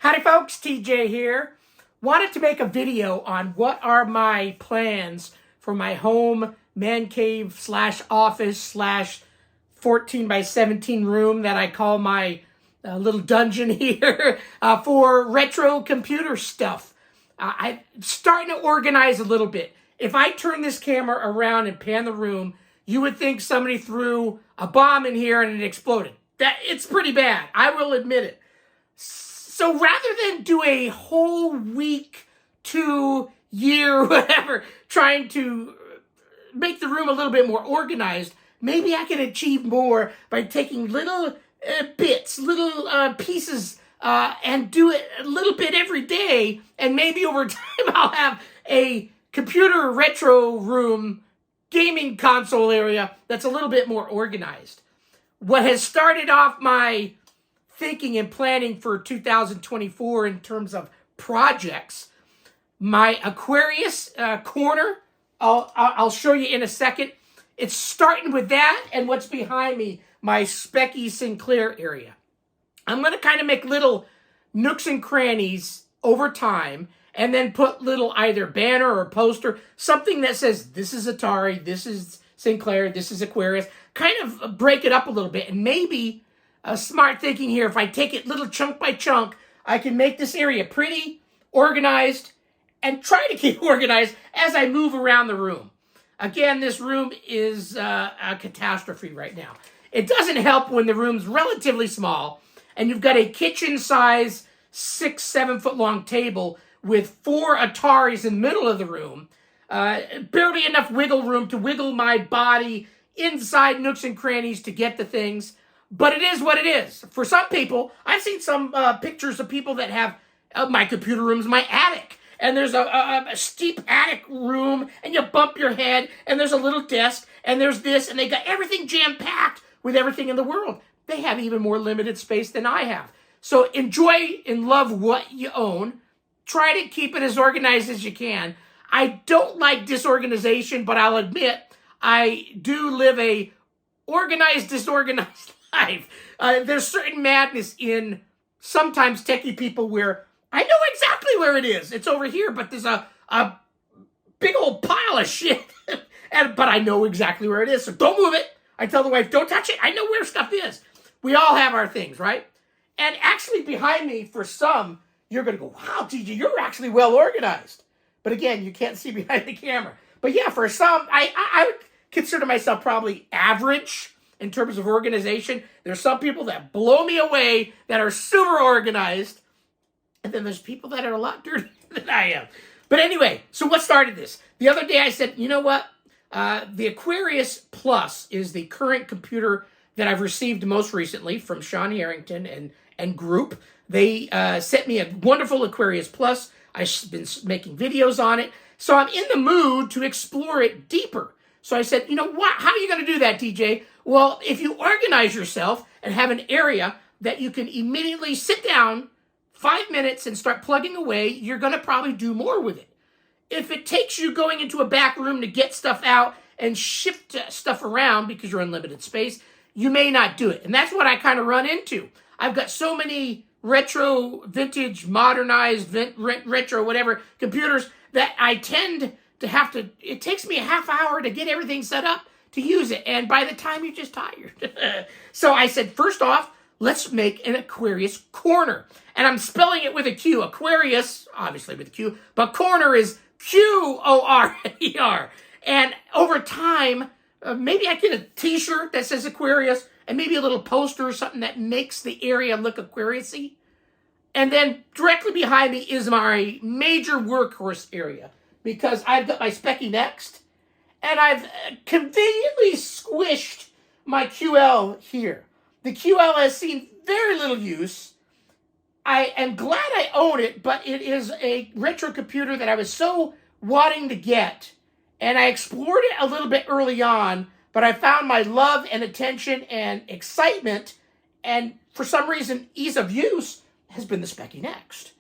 Howdy folks, TJ here. Wanted to make a video on what are my plans for my home man cave slash office slash 14 by 17 room that I call my little dungeon here for retro computer stuff. I'm starting to organize a little bit. If I turn this camera around and pan the room, you would think somebody threw a bomb in here and it exploded. It's pretty bad. I will admit it. So rather than do a whole week, 2 year, whatever, trying to make the room a little bit more organized, maybe I can achieve more by taking little bits, little pieces, and do it a little bit every day. And maybe over time I'll have a computer retro room, gaming console area that's a little bit more organized. What has started off my thinking and planning for 2024 in terms of projects, my Aquarius Corner, I'll show you in a second. It's starting with that and what's behind me, my Speccy Sinclair area. I'm going to kind of make little nooks and crannies over time and then put little either banner or poster, something that says this is Atari, this is Sinclair, this is Aquarius, kind of break it up a little bit. And maybe smart thinking here, if I take it little chunk by chunk, I can make this area pretty, organized, and try to keep organized as I move around the room. Again, this room is a catastrophe right now. It doesn't help when the room's relatively small and you've got a kitchen size 6-7 foot long table with 4 Ataris in the middle of the room. Barely enough wiggle room to wiggle my body inside nooks and crannies to get the things. But it is what it is. For some people, I've seen some pictures of people that have my computer room's my attic. And there's a steep attic room, and you bump your head, and there's a little desk, and there's this, and they got everything jam-packed with everything in the world. They have even more limited space than I have. So enjoy and love what you own. Try to keep it as organized as you can. I don't like disorganization, but I'll admit I do live a organized, disorganized life. There's certain madness in sometimes techie people where I know exactly where it is. It's over here, but there's a big old pile of shit. But I know exactly where it is, so don't move it. I tell the wife, don't touch it. I know where stuff is. We all have our things, right? And actually behind me, for some, you're going to go, wow, TJ, you're actually well organized. But again, you can't see behind the camera. But yeah, for some, I would consider myself probably average in terms of organization. There's some people that blow me away that are super organized. And then there's people that are a lot dirtier than I am. But anyway, so what started this? The other day I said, you know what? The Aquarius Plus is the current computer that I've received most recently from Sean Harrington and group. They sent me a wonderful Aquarius Plus. I've been making videos on it. So I'm in the mood to explore it deeper. So I said, you know what? How are you going to do that, TJ? Well, if you organize yourself and have an area that you can immediately sit down 5 minutes and start plugging away, you're going to probably do more with it. If it takes you going into a back room to get stuff out and shift stuff around because you're in limited space, you may not do it. And that's what I kind of run into. I've got so many retro, vintage, modernized, retro, whatever, computers that I tend to have to, it takes me a half hour to get everything set up to use it. And by the time you're just tired. So I said, first off, let's make an Aquarius Corner. And I'm spelling it with a Q. Aquarius, obviously with a Q, but corner is Q-O-R-N-E-R. And over time, maybe I get a t-shirt that says Aquarius and maybe a little poster or something that makes the area look Aquarius-y. And then directly behind me is my major workhorse area because I've got my Speccy next and I've conveniently squished my QL here. The QL has seen very little use. I am glad I own it, but it is a retro computer that I was so wanting to get. And I explored it a little bit early on, but I found my love and attention and excitement, and for some reason, ease of use has been the Speccy next.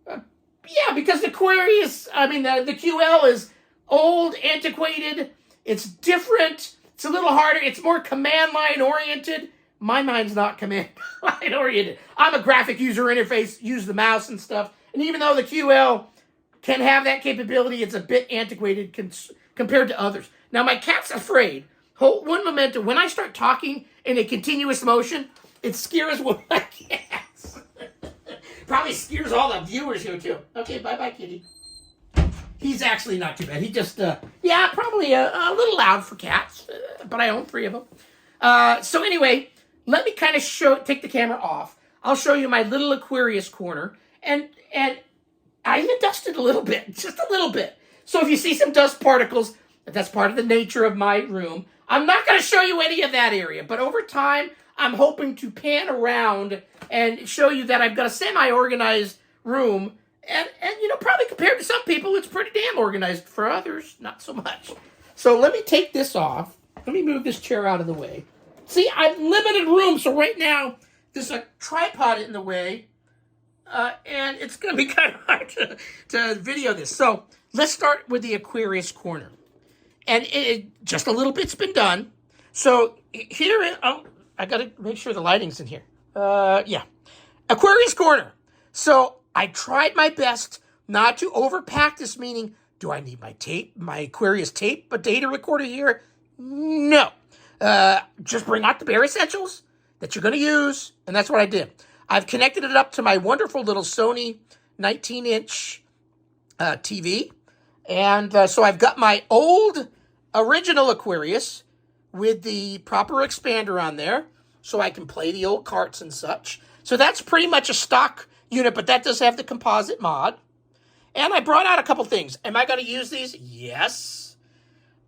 Yeah, because the Aquarius, the QL is old, antiquated, it's different, it's a little harder, it's more command line oriented. my mind's not command-oriented. I'm a graphic user interface, use the mouse and stuff. And even though the QL can have that capability, it's a bit antiquated compared to others. Now, my cat's afraid. Hold one momentum. When I start talking in a continuous motion, it scares one of my cats. Probably scares all the viewers here, too. Okay, bye-bye, kitty. He's actually not too bad. He just, yeah, probably a little loud for cats, but I own 3 of them. So anyway, let me kind of take the camera off. I'll show you my little Aquarius corner, and I even dusted a little bit, just a little bit. So if you see some dust particles, that's part of the nature of my room. I'm not going to show you any of that area, but over time, I'm hoping to pan around and show you that I've got a semi-organized room. And you know, probably compared to some people, it's pretty damn organized. For others, not so much. So let me take this off. Let me move this chair out of the way. See, I've limited room, so right now, there's a tripod in the way. And it's going to be kind of hard to video this. So let's start with the Aquarius corner. And just a little bit's been done. So here, I got to make sure the lighting's in here. Yeah. Aquarius corner. So I tried my best not to overpack this, meaning, do I need my tape, my Aquarius tape, a data recorder here? No. Just bring out the bare essentials that you're going to use, and that's what I did. I've connected it up to my wonderful little Sony 19-inch TV, and so I've got my old original Aquarius with the proper expander on there, so I can play the old carts and such. So that's pretty much a stock unit, but that does have the composite mod. And I brought out a couple things. Am I going to use these? Yes.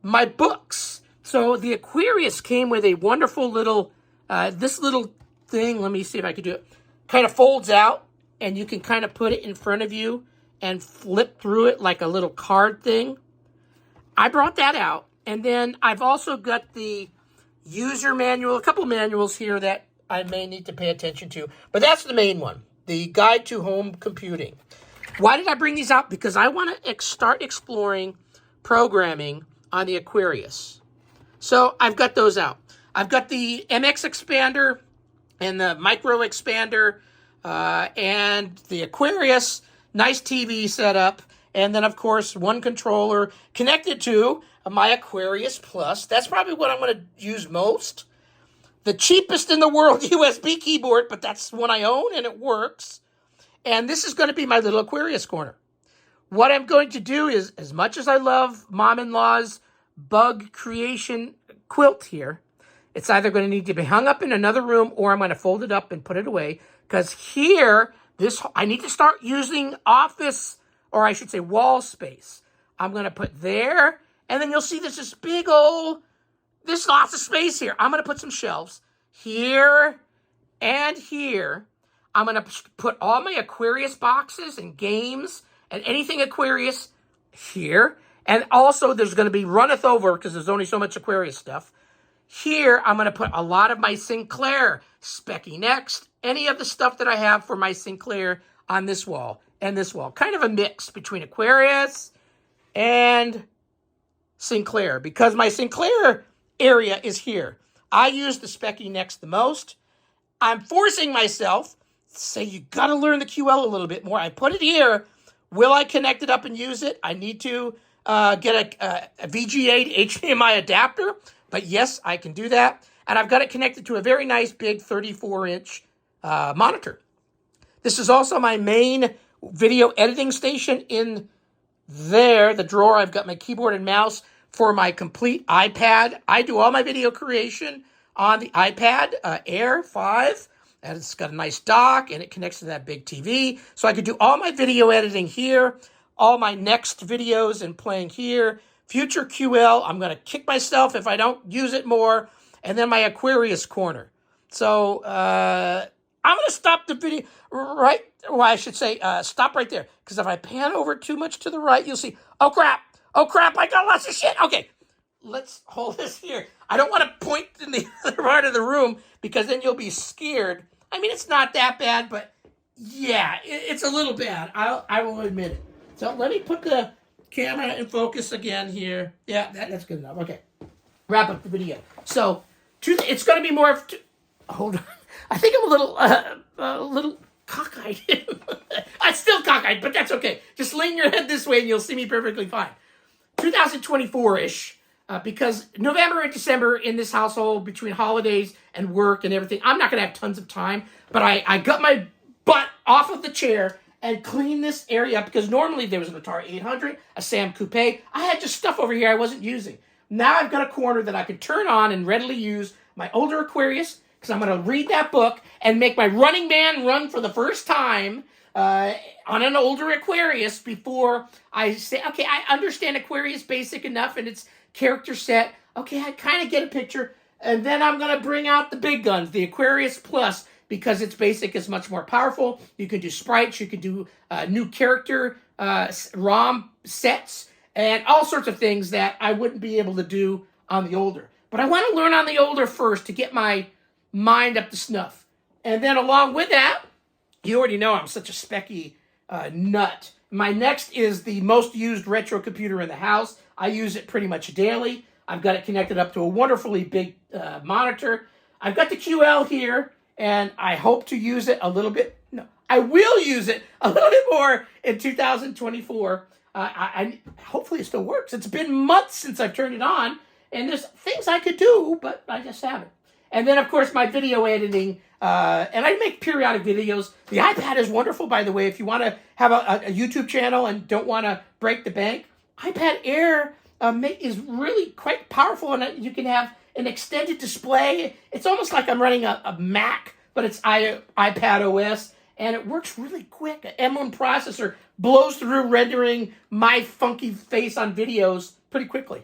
My books. So the Aquarius came with a wonderful little, this little thing, let me see if I can do it, kind of folds out, and you can kind of put it in front of you and flip through it like a little card thing. I brought that out. And then I've also got the user manual, a couple manuals here that I may need to pay attention to. But that's the main one. The Guide to Home Computing. Why did I bring these out? Because I want to start exploring programming on the Aquarius. So I've got those out. I've got the MX expander and the micro expander and the Aquarius. Nice TV setup. And then, of course, one controller connected to my Aquarius Plus. That's probably what I'm going to use most. The cheapest in the world USB keyboard, but that's one I own and it works. And this is going to be my little Aquarius corner. What I'm going to do is, as much as I love Mom-in-Law's bug creation quilt here, it's either going to need to be hung up in another room or I'm going to fold it up and put it away. Because here, I need to start using office, or I should say wall space. I'm going to put there, and then you'll see there's this big old, there's lots of space here. I'm going to put some shelves here and here. I'm going to put all my Aquarius boxes and games and anything Aquarius here. And also there's going to be runneth over because there's only so much Aquarius stuff. Here, I'm going to put a lot of my Sinclair, Speccy Next, any of the stuff that I have for my Sinclair on this wall and this wall. Kind of a mix between Aquarius and Sinclair, because my Sinclair area is here. I use the Speccy Next the most. I'm forcing myself to say you got to learn the QL a little bit more. I put it here. Will I connect it up and use it? I need to get a VGA to HDMI adapter, but yes, I can do that. And I've got it connected to a very nice big 34-inch monitor. This is also my main video editing station in there, the drawer. I've got my keyboard and mouse for my complete iPad. I do all my video creation on the iPad Air 5, and it's got a nice dock, and it connects to that big TV. So I could do all my video editing here, all my next videos and playing here. Future QL, I'm going to kick myself if I don't use it more. And then my Aquarius corner. So I'm going to stop the video right, well, I should say stop right there. Because if I pan over too much to the right, you'll see, oh crap, I got lots of shit. Okay, let's hold this here. I don't want to point in the other part of the room because then you'll be scared. I mean, it's not that bad, but yeah, it's a little bad. I will admit it. So let me put the camera in focus again here. Yeah, that's good enough. Okay, wrap up the video. So it's going to be more of hold on. I think I'm a little cockeyed. I'm still cockeyed, but that's okay. Just lean your head this way and you'll see me perfectly fine. 2024-ish, because November and December in this household, between holidays and work and everything, I'm not going to have tons of time, but I got my butt off of the chair and cleaned this area up, because normally there was an Atari 800, a Sam Coupe. I had just stuff over here I wasn't using. Now I've got a corner that I can turn on and readily use my older Aquarius, because I'm going to read that book and make my Running Man run for the first time on an older Aquarius before I say, okay, I understand Aquarius basic enough and its character set. Okay, I kind of get a picture. And then I'm going to bring out the big guns, the Aquarius Plus, because its basic is much more powerful. You can do sprites, you can do new character ROM sets, and all sorts of things that I wouldn't be able to do on the older. But I want to learn on the older first to get my mind up to snuff. And then along with that, you already know I'm such a Speccy nut. My next is the most used retro computer in the house. I use it pretty much daily. I've got it connected up to a wonderfully big monitor. I've got the QL here, and I hope to use it a little bit. No, I will use it a little bit more in 2024. Hopefully it still works. It's been months since I've turned it on, and there's things I could do, but I just haven't. And then, of course, my video editing, and I make periodic videos. The iPad is wonderful, by the way. If you want to have a YouTube channel and don't want to break the bank, iPad Air is really quite powerful, and you can have an extended display. It's almost like I'm running a Mac, but it's iPad OS, and it works really quick. An M1 processor blows through rendering my funky face on videos pretty quickly.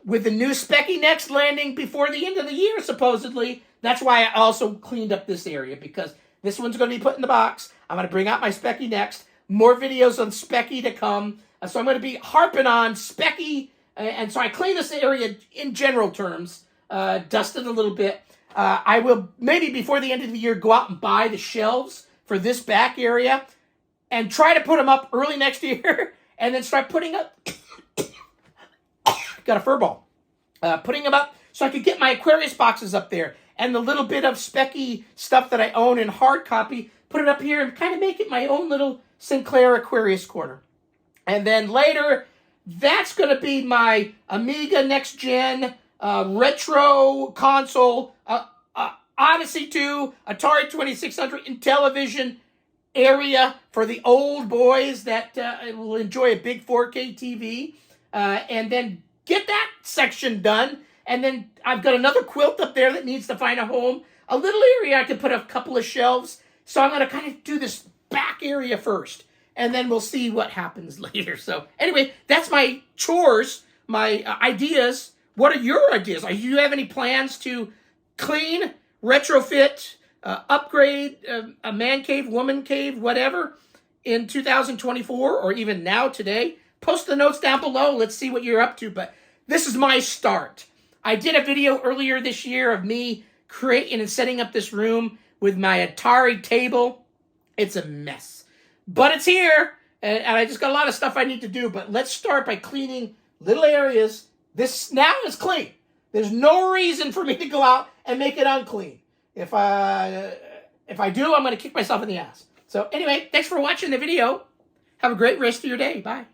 With the new Speccy Next landing before the end of the year, supposedly, that's why I also cleaned up this area, because this one's going to be put in the box. I'm going to bring out my Speccy Next. More videos on Speccy to come. So I'm going to be harping on Speccy, and so I cleaned this area in general terms, dusted a little bit. I will, maybe before the end of the year, go out and buy the shelves for this back area and try to put them up early next year, and then start putting up... Got a fur ball. Putting them up so I could get my Aquarius boxes up there, and the little bit of Speccy stuff that I own in hard copy, put it up here and kind of make it my own little Sinclair Aquarius corner. And then later, that's going to be my Amiga Next Gen retro console, Odyssey 2, Atari 2600 Intellivision area for the old boys that will enjoy a big 4K TV. And then get that section done. And then I've got another quilt up there that needs to find a home. A little area I can put a couple of shelves. So I'm going to kind of do this back area first, and then we'll see what happens later. So anyway, that's my chores, my ideas. What are your ideas? Do you have any plans to clean, retrofit, upgrade a man cave, woman cave, whatever, in 2024 or even now today? Post the notes down below. Let's see what you're up to. But this is my start. I did a video earlier this year of me creating and setting up this room with my Atari table. It's a mess, but it's here, and I just got a lot of stuff I need to do. But let's start by cleaning little areas. This now is clean. There's no reason for me to go out and make it unclean. If I do, I'm going to kick myself in the ass. So anyway, thanks for watching the video. Have a great rest of your day. Bye.